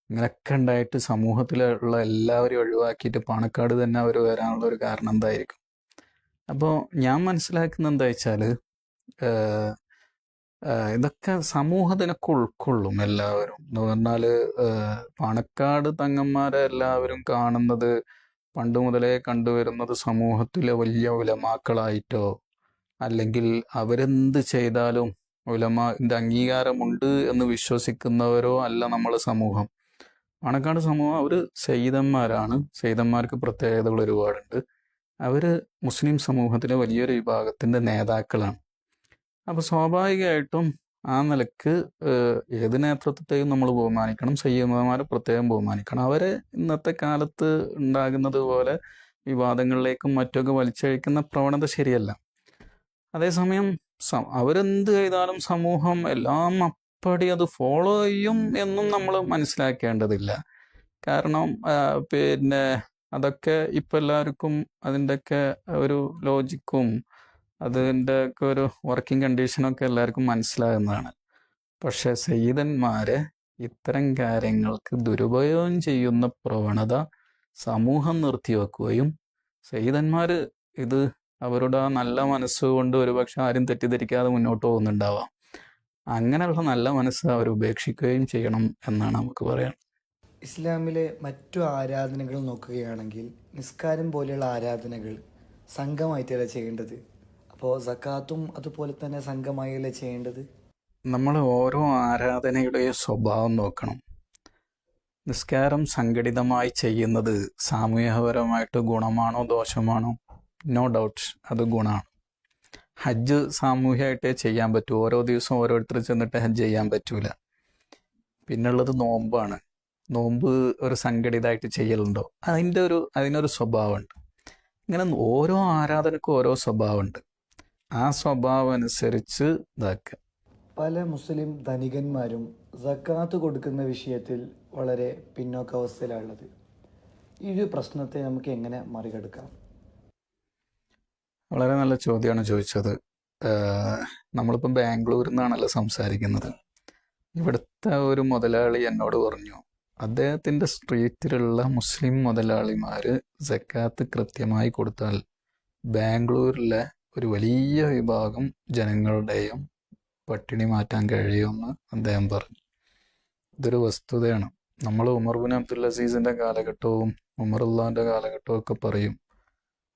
ഇങ്ങനെയൊക്കെ ഉണ്ടായിട്ട് സമൂഹത്തിലുള്ള എല്ലാവരെയും ഒഴിവാക്കിയിട്ട് പാണക്കാട് തന്നെ അവർ വരാനുള്ള ഒരു കാരണം എന്തായിരിക്കും? അപ്പോൾ ഞാൻ മനസ്സിലാക്കുന്ന എന്താ വെച്ചാൽ ഇതൊക്കെ സമൂഹത്തിനൊക്കെ ഉൾക്കൊള്ളും എല്ലാവരും. എന്ന് പറഞ്ഞാൽ പാണക്കാട് തങ്ങന്മാരെ എല്ലാവരും കാണുന്നത്, പണ്ട് മുതലേ കണ്ടുവരുന്നത് സമൂഹത്തിലെ വലിയ ഉലമാക്കളായിട്ടോ അല്ലെങ്കിൽ അവരെന്ത് ചെയ്താലും ഉലമാന്റെ അംഗീകാരമുണ്ട് എന്ന് വിശ്വസിക്കുന്നവരോ അല്ല നമ്മൾ സമൂഹം. പാണക്കാട് സമൂഹം അവർ സയ്യിദന്മാരാണ്. സയ്യിദന്മാർക്ക് പ്രത്യേകതകൾ ഒരുപാടുണ്ട്. അവർ മുസ്ലിം സമൂഹത്തിലെ വലിയൊരു വിഭാഗത്തിൻ്റെ നേതാക്കളാണ്. അപ്പോൾ സ്വാഭാവികമായിട്ടും ആ നിലക്ക് ഏത് നേതൃത്വത്തെയും നമ്മൾ ബഹുമാനിക്കണം. സയ്യിദന്മാരെ പ്രത്യേകം ബഹുമാനിക്കണം. അവരെ ഇന്നത്തെ കാലത്ത് ഉണ്ടാകുന്നത് പോലെ വിവാദങ്ങളിലേക്കും മറ്റൊക്കെ വലിച്ചഴിക്കുന്ന പ്രവണത ശരിയല്ല. അതേസമയം അവരെന്ത് ചെയ്താലും സമൂഹം എല്ലാം അപ്പടി അത് ഫോളോ ചെയ്യും എന്നും നമ്മൾ മനസ്സിലാക്കേണ്ടതില്ല. കാരണം പിന്നെ അതൊക്കെ ഇപ്പം എല്ലാവർക്കും അതിൻ്റെയൊക്കെ ഒരു ലോജിക്കും അതിൻ്റെ ഒക്കെ ഒരു വർക്കിംഗ് കണ്ടീഷനൊക്കെ എല്ലാവർക്കും മനസ്സിലാകുന്നതാണ്. പക്ഷെ സയ്യിദന്മാരെ ഇത്തരം കാര്യങ്ങൾക്ക് ദുരുപയോഗം ചെയ്യുന്ന പ്രവണത സമൂഹം നിർത്തിവെക്കുകയും സയ്യിദന്മാർ ഇത് അവരുടെ ആ നല്ല മനസ്സുകൊണ്ട് ഒരുപക്ഷെ ആരും തെറ്റിദ്ധരിക്കാതെ മുന്നോട്ട് പോകുന്നുണ്ടാവാം. അങ്ങനെയുള്ള നല്ല മനസ്സ് അവർ ഉപേക്ഷിക്കുകയും ചെയ്യണം എന്നാണ് നമുക്ക് പറയാൻ. ഇസ്ലാമിലെ മറ്റു ആരാധനകൾ നോക്കുകയാണെങ്കിൽ നിസ്കാരം പോലെയുള്ള ആരാധനകൾ സംഘമായിട്ടല്ല ചെയ്യേണ്ടത്. അപ്പോൾ സക്കാത്തും അതുപോലെ തന്നെ സംഘമായല്ലേ ചെയ്യേണ്ടത്? നമ്മൾ ഓരോ ആരാധനയുടെയും സ്വഭാവം നോക്കണം. നിസ്കാരം സംഘടിതമായി ചെയ്യുന്നത് സാമൂഹികപരമായിട്ട് ഗുണമാണോ ദോഷമാണോ? നോ ഡൗട്ട് അത് ഗുണമാണ്. ഹജ്ജ് സാമൂഹികമായിട്ടേ ചെയ്യാൻ പറ്റൂ. ഓരോ ദിവസവും ഓരോരുത്തർ ചെന്നിട്ട് ഹജ്ജ് ചെയ്യാൻ പറ്റൂല. പിന്നുള്ളത് നോമ്പാണ്. നോമ്പ് ഒരു സംഘടിതമായിട്ട് ചെയ്യലുണ്ടോ? അതിനൊരു സ്വഭാവമുണ്ട്. ഇങ്ങനെ ഓരോ ആരാധനക്കും ഓരോ സ്വഭാവമുണ്ട്. ആ സ്വഭാവം അനുസരിച്ച് ഇതാക്കുക. പല മുസ്ലിം ധനികന്മാരും സക്കാത്ത് കൊടുക്കുന്ന വിഷയത്തിൽ വളരെ പിന്നോക്കാവസ്ഥയിലുള്ളത്. ഈ ഒരു പ്രശ്നത്തെ നമുക്ക് എങ്ങനെ മറികടക്കാം? വളരെ നല്ല ചോദ്യമാണ് ചോദിച്ചത്. നമ്മളിപ്പോൾ ബാംഗ്ലൂരിൽ നിന്നാണല്ലോ സംസാരിക്കുന്നത്. ഇവിടുത്തെ ഒരു മുതലാളി എന്നോട് പറഞ്ഞു, അദ്ദേഹത്തിൻ്റെ സ്ട്രീറ്റിലുള്ള മുസ്ലിം മുതലാളിമാർ സക്കാത്ത് കൃത്യമായി കൊടുത്താൽ ബാംഗ്ലൂരിലെ ഒരു വലിയ വിഭാഗം ജനങ്ങളുടെയും പട്ടിണി മാറ്റാൻ കഴിയുമെന്ന് അദ്ദേഹം പറഞ്ഞു. ഇതൊരു വസ്തുതയാണ്. നമ്മൾ ഉമർ ബിൻ അബ്ദുൽ അസീസിൻ്റെ കാലഘട്ടവും ഉമറുല്ലാൻ്റെ കാലഘട്ടവും ഒക്കെ പറയും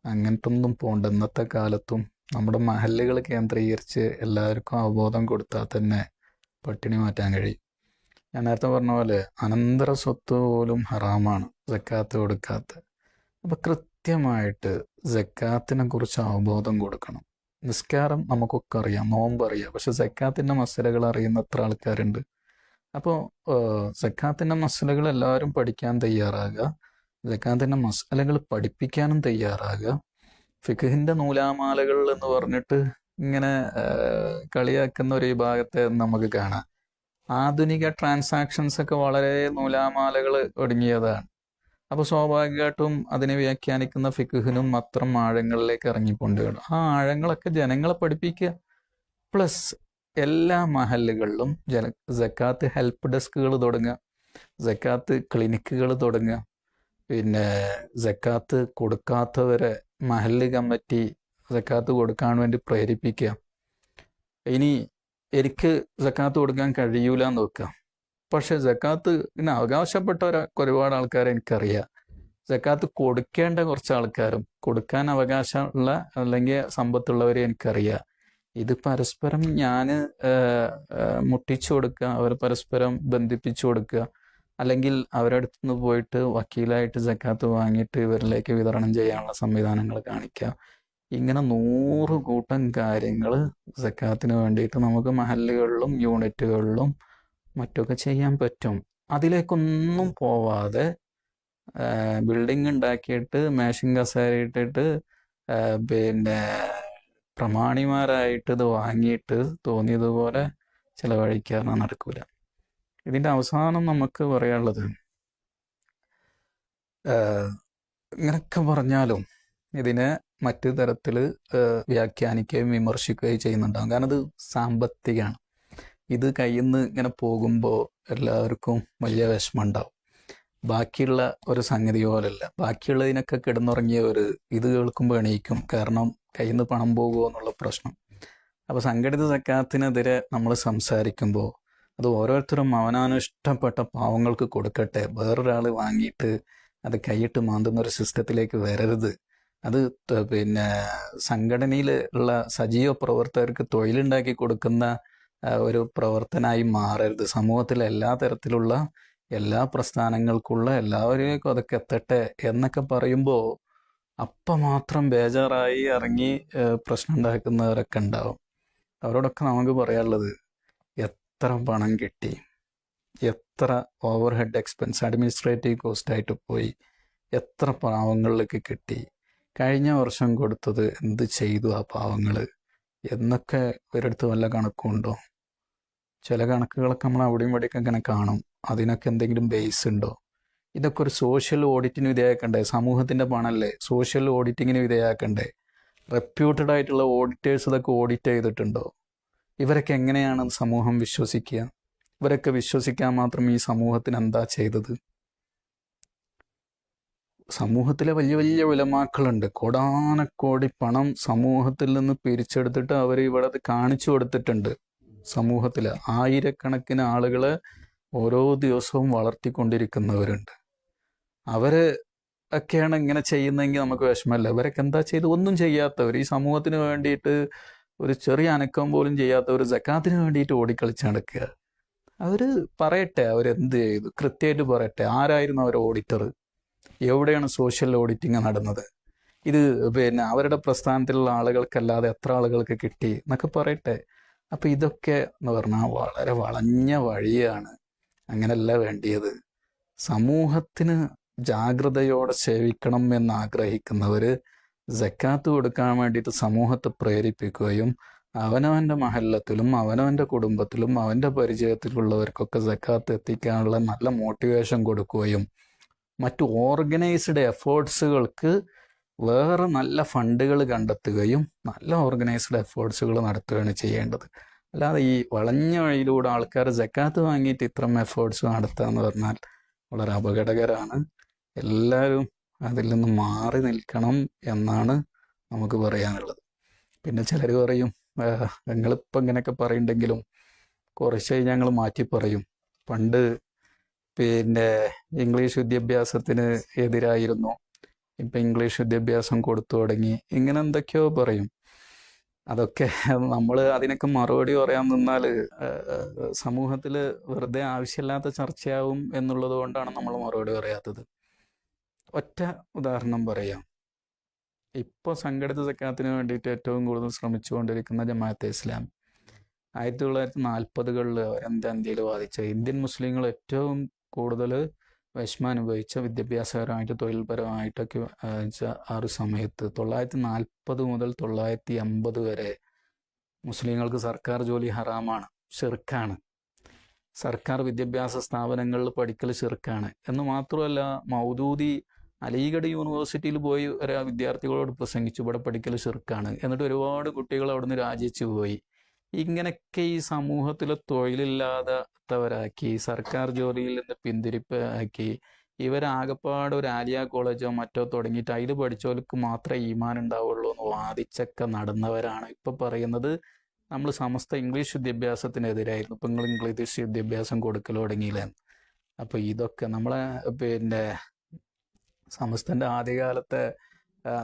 അങ്ങനത്തൊന്നും പോകണ്ട. ഇന്നത്തെ കാലത്തും നമ്മുടെ മഹല്ലുകൾ കേന്ദ്രീകരിച്ച് എല്ലാവർക്കും അവബോധം കൊടുത്താൽ തന്നെ പട്ടിണി മാറ്റാൻ കഴിയും. ഞാൻ നേരത്തെ പറഞ്ഞ പോലെ അനന്തര സ്വത്ത് പോലും ഹറാമാണ് സക്കാത്ത് കൊടുക്കാത്ത. അപ്പം കൃത്യമായിട്ട് സക്കാത്തിനെ കുറിച്ച് അവബോധം കൊടുക്കണം. നിസ്കാരം നമുക്കൊക്കെ അറിയാം, നോമ്പ് അറിയാം. പക്ഷെ സക്കാത്തിൻ്റെ മസലകൾ അറിയുന്ന എത്ര ആൾക്കാരുണ്ട്? അപ്പോൾ സക്കാത്തിൻ്റെ മസലകൾ എല്ലാവരും പഠിക്കാൻ തയ്യാറാകുക. സക്കാത്തിൻ്റെ മസലകൾ പഠിപ്പിക്കാനും തയ്യാറാകുക. ഫിഖിൻ്റെ നൂലാമാലകൾ എന്ന് പറഞ്ഞിട്ട് ഇങ്ങനെ കളിയാക്കുന്ന ഒരു വിഭാഗത്തെ നമുക്ക് കാണാം. ആധുനിക ട്രാൻസാക്ഷൻസ് ഒക്കെ വളരെ നൂലാമാലകൾ ഒടുങ്ങിയതാണ്. അപ്പോൾ സ്വാഭാവികമായിട്ടും അതിനെ വ്യാഖ്യാനിക്കുന്ന ഫിഖിനും അത്ര ആഴങ്ങളിലേക്ക് ഇറങ്ങിക്കൊണ്ടുവരും. ആ ആഴങ്ങളൊക്കെ ജനങ്ങളെ പഠിപ്പിക്കുക. പ്ലസ് എല്ലാ മഹല്ലുകളിലും സക്കാത്ത് ഹെൽപ്പ് ഡെസ്കുകൾ തുടങ്ങുക, സക്കാത്ത് ക്ലിനിക്കുകൾ തുടങ്ങുക. പിന്നെ സക്കാത്ത് കൊടുക്കാത്തവരെ മഹല്ല് കമ്മിറ്റി സക്കാത്ത് കൊടുക്കാൻ വേണ്ടി പ്രേരിപ്പിക്കുക. ഇനി എനിക്ക് സക്കാത്ത് കൊടുക്കാൻ കഴിയൂല എന്ന് വെക്കുക. പക്ഷെ സക്കാത്ത് അവകാശപ്പെട്ട ഒരുപാട് ആൾക്കാരെ എനിക്കറിയാം. സക്കാത്ത് കൊടുക്കേണ്ട കുറച്ച് ആൾക്കാരും കൊടുക്കാൻ അവകാശമുള്ള അല്ലെങ്കിൽ സമ്പത്തുള്ളവരെ എനിക്കറിയാം. ഇത് പരസ്പരം ഞാൻ മുട്ടിച്ചു കൊടുക്കുക, അവർ പരസ്പരം ബന്ധിപ്പിച്ചു കൊടുക്കുക, അല്ലെങ്കിൽ അവരുടെ അടുത്ത് നിന്ന് പോയിട്ട് വക്കീലായിട്ട് സക്കാത്ത് വാങ്ങിയിട്ട് ഇവരിലേക്ക് വിതരണം ചെയ്യാനുള്ള സംവിധാനങ്ങൾ കാണിക്കുക. ഇങ്ങനെ 100 കൂട്ടം കാര്യങ്ങൾ സക്കാത്തിന് വേണ്ടിയിട്ട് നമുക്ക് മഹല്ലുകളിലും യൂണിറ്റുകളിലും മറ്റൊക്കെ ചെയ്യാൻ പറ്റും. അതിലേക്കൊന്നും പോവാതെ ബിൽഡിംഗ് ഉണ്ടാക്കിയിട്ട് മേശിങ് കസേരയിട്ടിട്ട് പിന്നെ പ്രമാണിമാരായിട്ട് ഇത് വാങ്ങിയിട്ട് തോന്നിയതുപോലെ ചിലവഴിക്കാതെ നടക്കൂല. ഇതിൻ്റെ അവസാനം നമുക്ക് പറയാനുള്ളത് ഇങ്ങനൊക്കെ പറഞ്ഞാലും ഇതിനെ മറ്റു തരത്തിൽ വ്യാഖ്യാനിക്കുകയും വിമർശിക്കുകയും ചെയ്യുന്നുണ്ടാകും. കാരണം ഇത് സാമ്പത്തികമാണ്. ഇത് കയ്യിൽ നിന്ന് ഇങ്ങനെ പോകുമ്പോൾ എല്ലാവർക്കും വലിയ വിഷമം ഉണ്ടാവും. ബാക്കിയുള്ള ഒരു സംഗതി പോലല്ല. ബാക്കിയുള്ളതിനൊക്കെ കിടന്നുറങ്ങിയവർ ഇത് കേൾക്കുമ്പോൾ എണീക്കും. കാരണം കയ്യിൽ നിന്ന് പണം പോകുമോ എന്നുള്ള പ്രശ്നം. അപ്പോൾ സംഘടിത സക്കാത്തിനെതിരെ നമ്മൾ സംസാരിക്കുമ്പോൾ അത് ഓരോരുത്തരും അവനവന് ഇഷ്ടപ്പെട്ട പാവങ്ങൾക്ക് കൊടുക്കട്ടെ, വേറൊരാൾ വാങ്ങിയിട്ട് അത് കൈയിട്ട് മാന്തുന്ന ഒരു സിസ്റ്റത്തിലേക്ക് വരരുത്. അത് പിന്നെ സംഘടനയിൽ ഉള്ള സജീവ പ്രവർത്തകർക്ക് തൊഴിലുണ്ടാക്കി കൊടുക്കുന്ന ഒരു പ്രവർത്തനമായി മാറരുത്. സമൂഹത്തിലെ എല്ലാ തരത്തിലുള്ള എല്ലാ പ്രസ്ഥാനങ്ങൾക്കുള്ള എല്ലാവരിലേക്കും അതൊക്കെ എത്തട്ടെ എന്നൊക്കെ പറയുമ്പോൾ അപ്പം മാത്രം ബേജാറായി ഇറങ്ങി പ്രശ്നം ഉണ്ടാക്കുന്നവരൊക്കെ ഉണ്ടാവും. അവരോടൊക്കെ നമുക്ക് പറയാനുള്ളത്, എത്ര പണം കിട്ടി, എത്ര ഓവർ ഹെഡ് എക്സ്പെൻസ് അഡ്മിനിസ്ട്രേറ്റീവ് കോസ്റ്റായിട്ട് പോയി, എത്ര പാവങ്ങളിലേക്ക് കിട്ടി, കഴിഞ്ഞ വർഷം കൊടുത്തത് എന്ത് ചെയ്തു ആ പാവങ്ങൾ എന്നൊക്കെ ഒരിടത്ത് വല്ല കണക്കുണ്ടോ? ചില കണക്കുകളൊക്കെ നമ്മൾ അവിടെയും ഇവിടെയൊക്കെ ഇങ്ങനെ കാണും. അതിനൊക്കെ എന്തെങ്കിലും ബേസ് ഉണ്ടോ? ഇതൊക്കെ ഒരു സോഷ്യൽ ഓഡിറ്റിന് വിധേയമാക്കണ്ടേ? സമൂഹത്തിൻ്റെ പണമല്ലേ, സോഷ്യൽ ഓഡിറ്റിങ്ങിന് വിധേയമാക്കണ്ടേ? റെപ്യൂട്ടഡ് ആയിട്ടുള്ള ഓഡിറ്റേഴ്സ് ഇതൊക്കെ ഓഡിറ്റ് ചെയ്തിട്ടുണ്ടോ? ഇവരൊക്കെ എങ്ങനെയാണ് സമൂഹം വിശ്വസിക്കുക? ഇവരൊക്കെ വിശ്വസിക്കാൻ മാത്രം ഈ സമൂഹത്തിന് എന്താ ചെയ്തത്? സമൂഹത്തിലെ വലിയ വലിയ ഉലമാക്കളുണ്ട്. കോടാനക്കോടി പണം സമൂഹത്തിൽ നിന്ന് പിരിച്ചെടുത്തിട്ട് അവർ ഇവിടെ അത് കാണിച്ചു കൊടുത്തിട്ടുണ്ട്. സമൂഹത്തിൽ ആയിരക്കണക്കിന് ആളുകളെ ഓരോ ദിവസവും വളർത്തിക്കൊണ്ടിരിക്കുന്നവരുണ്ട്. അവര് ഒക്കെയാണ് ഇങ്ങനെ ചെയ്യുന്നതെങ്കിൽ നമുക്ക് വിഷമമല്ല. ഇവരൊക്കെ എന്താ ചെയ്ത്? ഒന്നും ചെയ്യാത്തവർ, ഈ സമൂഹത്തിന് വേണ്ടിയിട്ട് ഒരു ചെറിയ അനക്കം പോലും ചെയ്യാത്തവർ സക്കാത്തിന് വേണ്ടിയിട്ട് ഓടിക്കളിച്ച് നടക്കുക. അവർ പറയട്ടെ അവരെന്ത് ചെയ്തു, കൃത്യമായിട്ട് പറയട്ടെ. ആരായിരുന്നു അവർ ഓഡിറ്റർ? എവിടെയാണ് സോഷ്യൽ ഓഡിറ്റിങ് നടന്നത്? ഇത് പിന്നെ അവരുടെ പ്രസ്ഥാനത്തിലുള്ള ആളുകൾക്കല്ലാതെ എത്ര ആളുകൾക്ക് കിട്ടി എന്നൊക്കെ പറയട്ടെ. അപ്പം ഇതൊക്കെ എന്ന് പറഞ്ഞാൽ വളരെ വളഞ്ഞ വഴിയാണ്. അങ്ങനെയല്ല വേണ്ടിയത്. സമൂഹത്തിന് ജാഗ്രതയോടെ സേവിക്കണം എന്നാഗ്രഹിക്കുന്നവർ സക്കാത്ത് കൊടുക്കാൻ വേണ്ടിയിട്ട് സമൂഹത്തെ പ്രേരിപ്പിക്കുകയും അവനവൻ്റെ മഹല്ലത്തിലും അവനവൻ്റെ കുടുംബത്തിലും അവൻ്റെ പരിചയത്തിലുള്ളവർക്കൊക്കെ സക്കാത്ത് എത്തിക്കാനുള്ള നല്ല മോട്ടിവേഷൻ കൊടുക്കുകയും മറ്റു ഓർഗനൈസ്ഡ് എഫേർട്സുകൾക്ക് വേറെ നല്ല ഫണ്ടുകൾ കണ്ടെത്തുകയും നല്ല ഓർഗനൈസ്ഡ് എഫേർട്സുകൾ നടത്തുകയാണ് ചെയ്യേണ്ടത്. അല്ലാതെ ഈ വളഞ്ഞ വഴിയിലൂടെ ആൾക്കാർ സക്കാത്ത് വാങ്ങിയിട്ട് ഇത്തരം എഫേർട്സ് നടത്തുക എന്ന് പറഞ്ഞാൽ വളരെ അപകടകരമാണ്. എല്ലാവരും അതിൽ നിന്ന് മാറി നിൽക്കണം എന്നാണ് നമുക്ക് പറയാനുള്ളത്. പിന്നെ ചിലർ പറയും, ഞങ്ങളിപ്പോൾ ഇങ്ങനെയൊക്കെ പറയുന്നുണ്ടെങ്കിലും കുറച്ച് ഞങ്ങൾ മാറ്റി പറയും. പണ്ട് പിന്നെ ഇംഗ്ലീഷ് വിദ്യാഭ്യാസത്തിന് എതിരായിരുന്നു, ഇപ്പം ഇംഗ്ലീഷ് വിദ്യാഭ്യാസം കൊടുത്തു തുടങ്ങി, ഇങ്ങനെ എന്തൊക്കെയോ പറയും. അതൊക്കെ നമ്മൾ അതിനൊക്കെ മറുപടി പറയാൻ നിന്നാൽ സമൂഹത്തിൽ വെറുതെ ആവശ്യമില്ലാത്ത ചർച്ചയാവും എന്നുള്ളത് കൊണ്ടാണ് നമ്മൾ മറുപടി പറയാത്തത്. ഒറ്റ ഉദാഹരണം പറയാം. ഇപ്പോൾ സംഘടിത സക്കാത്തിന് വേണ്ടിയിട്ട് ഏറ്റവും കൂടുതൽ ശ്രമിച്ചുകൊണ്ടിരിക്കുന്ന ജമാഅത്തെ ഇസ്ലാമി 1940കളിൽ ഇന്ത്യയിൽ വാദിച്ച ഇന്ത്യൻ മുസ്ലിങ്ങൾ ഏറ്റവും കൂടുതൽ വിഷമം അനുഭവിച്ച വിദ്യാഭ്യാസപരമായിട്ട് തൊഴിൽപരമായിട്ടൊക്കെ ആ ഒരു സമയത്ത് 1940 മുതൽ 1980 വരെ മുസ്ലിങ്ങൾക്ക് സർക്കാർ ജോലി ഹറാമാണ്, ഷിർക്കാണ്. സർക്കാർ വിദ്യാഭ്യാസ സ്ഥാപനങ്ങളിൽ പഠിക്കൽ ഷിർക്കാണ് എന്ന് മാത്രമല്ല, മൗദൂദി അലീഗഡ് യൂണിവേഴ്സിറ്റിയിൽ പോയി ഒരു വിദ്യാർത്ഥികളോട് പ്രസംഗിച്ചു, ഇവിടെ പഠിക്കൽ ഷിർക്കാണ്. എന്നിട്ട് ഒരുപാട് കുട്ടികൾ അവിടുന്ന് രാജിച്ചു പോയി. ഇങ്ങനെയൊക്കെ ഈ സമൂഹത്തിലെ തൊഴിലില്ലാത്തവരാക്കി, സർക്കാർ ജോലിയിൽ നിന്ന് പിന്തിരിപ്പാക്കി, ഇവരാകപ്പാട് ഒരു ആലിയ കോളേജോ മറ്റോ തുടങ്ങിയിട്ട് അതിൽ പഠിച്ചവർക്ക് മാത്രമേ ഈമാൻ ഉണ്ടാവുള്ളൂ എന്ന് വാദിച്ചൊക്കെ നടന്നവരാണ് ഇപ്പം പറയുന്നത് നമ്മൾ സമസ്ത ഇംഗ്ലീഷ് വിദ്യാഭ്യാസത്തിനെതിരായിരുന്നു, ഇപ്പം നിങ്ങൾ ഇംഗ്ലീഷ് വിദ്യാഭ്യാസം കൊടുക്കൽ തുടങ്ങിയില്ലേ. അപ്പോൾ ഇതൊക്കെ നമ്മളെ പിന്നെ സമസ്തൻ്റെ ആദ്യകാലത്തെ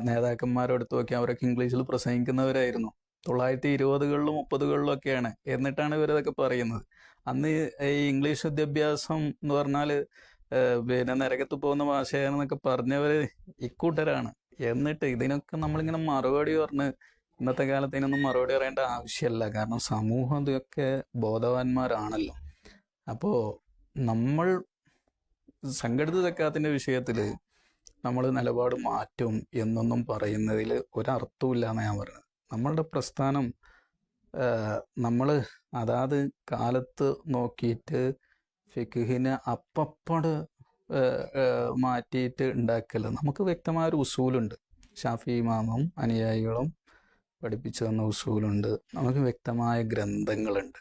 നേതാക്കന്മാരെടുത്ത് നോക്കിയാൽ അവരൊക്കെ ഇംഗ്ലീഷിൽ പ്രസംഗിക്കുന്നവരായിരുന്നു. 1920കളിലും 30കളിലും ഒക്കെയാണ്. എന്നിട്ടാണ് ഇവരതൊക്കെ പറയുന്നത്. അന്ന് ഈ ഇംഗ്ലീഷ് വിദ്യാഭ്യാസം എന്ന് പറഞ്ഞാൽ പിന്നെ നരകത്ത് പോകുന്ന ഭാഷയാണെന്നൊക്കെ പറഞ്ഞവർ ഇക്കൂട്ടരാണ്. എന്നിട്ട് ഇതിനൊക്കെ നമ്മളിങ്ങനെ മറുപടി പറഞ്ഞ് ഇന്നത്തെ കാലത്ത് ഇതിനൊന്നും മറുപടി പറയേണ്ട ആവശ്യമില്ല. കാരണം സമൂഹം ഇതൊക്കെ ബോധവാന്മാരാണല്ലോ. അപ്പോൾ നമ്മൾ സംഘടിത സക്കാത്തിൻ്റെ വിഷയത്തിൽ നമ്മൾ നിലപാട് മാറ്റും എന്നൊന്നും പറയുന്നതിൽ ഒരർത്ഥമില്ല എന്ന് ഞാൻ പറയുന്നത്. നമ്മളുടെ പ്രസ്ഥാനം നമ്മൾ അതാത് കാലത്ത് നോക്കിയിട്ട് ഫിഖ്ഹിനെ അപ്പപ്പാട് മാറ്റിയിട്ട് ഉണ്ടാക്കല്ല. നമുക്ക് വ്യക്തമായ ഒരു ഉസൂലുണ്ട്. ഷാഫി ഇമാമും അനുയായികളും പഠിപ്പിച്ചു തന്ന ഉസൂലുണ്ട്. നമുക്ക് വ്യക്തമായ ഗ്രന്ഥങ്ങളുണ്ട്.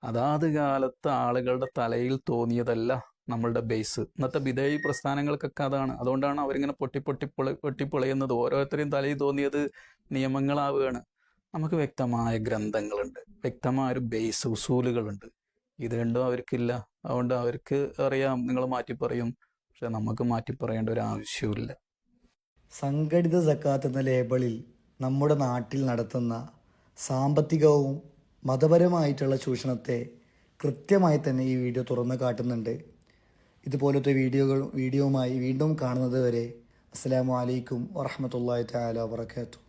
അതാത് കാലത്ത് ആളുകളുടെ തലയിൽ തോന്നിയതല്ല നമ്മളുടെ ബേസ്. ഇന്നത്തെ ബിദഈ പ്രസ്ഥാനങ്ങൾക്കൊക്കെ അതാണ്. അതുകൊണ്ടാണ് അവരിങ്ങനെ പൊട്ടിപ്പൊളയുന്നത്. ഓരോരുത്തരെയും തലയിൽ തോന്നിയത് നിയമങ്ങളാവുകയാണ്. നമുക്ക് വ്യക്തമായ ഗ്രന്ഥങ്ങളുണ്ട്, വ്യക്തമായ ഒരു ബേസ് ഉസൂലുകളുണ്ട്. ഇത് രണ്ടും അവർക്കില്ല. അതുകൊണ്ട് അവർക്ക് അറിയാം നിങ്ങൾ മാറ്റി പറയും, പക്ഷെ നമുക്ക് മാറ്റി പറയേണ്ട ഒരു ആവശ്യമില്ല. സംഘടിത സക്കാത്ത് എന്ന ലേബലിൽ നമ്മുടെ നാട്ടിൽ നടത്തുന്ന സാമ്പത്തികവും മതപരമായിട്ടുള്ള ചൂഷണത്തെ കൃത്യമായി തന്നെ ഈ വീഡിയോ തുറന്നു കാട്ടുന്നുണ്ട്. ഇതുപോലത്തെ വീഡിയോവുമായി വീണ്ടും കാണുന്നത് വരെ അസ്സലാമു അലൈക്കും വറഹ്മത്തുള്ളാഹി തആല വബറകാതുഹു.